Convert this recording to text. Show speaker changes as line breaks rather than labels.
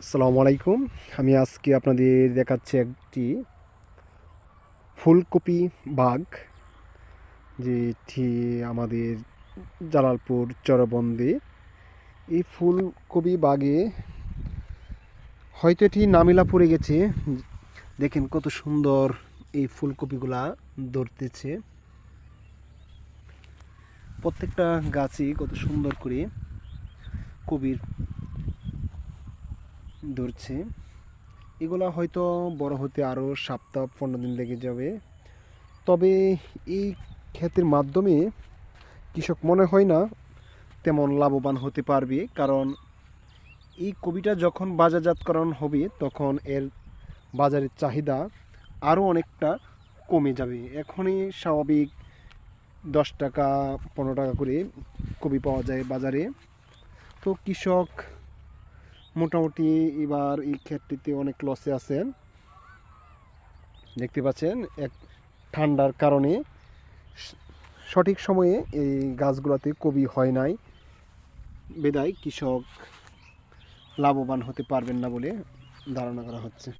আসসালামু আলাইকুম। আমি আজকে আপনাদের দেখাচ্ছি একটি ফুলকপি বাগ, যেটি আমাদের জালালপুর চরবন্দে। এই ফুলকপি বাগে হয়তো এটি নামিলা পড়ে গেছে। দেখেন কত সুন্দর এই ফুলকপিগুলা ধরতেছে। প্রত্যেকটা গাছই কত সুন্দর করে কপির ধরছে। এগুলা হয়তো বড় হতে আরও সপ্তাহ 15 দিন লেগে যাবে। তবে এই ক্ষেতের মাধ্যমে কৃষক মনে হয় না তেমন লাভবান হতে পারবে, কারণ এই কপিটা যখন বাজারজাতকরণ হবে তখন এর বাজারের চাহিদা আরও অনেকটা কমে যাবে। এখনই স্বাভাবিক 10 টাকা 15 টাকা করে কপি পাওয়া যায় বাজারে। তো কৃষক মোটামুটি এবার এই ক্ষেত্রটিতে অনেক লসে আছেন। দেখতে পাচ্ছেন এক ঠান্ডার কারণে সঠিক সময়ে এই গাছগুলোতে কপি হয় নাই, বিধায় কৃষক লাভবান হতে পারবেন না বলে ধারণা করা হচ্ছে।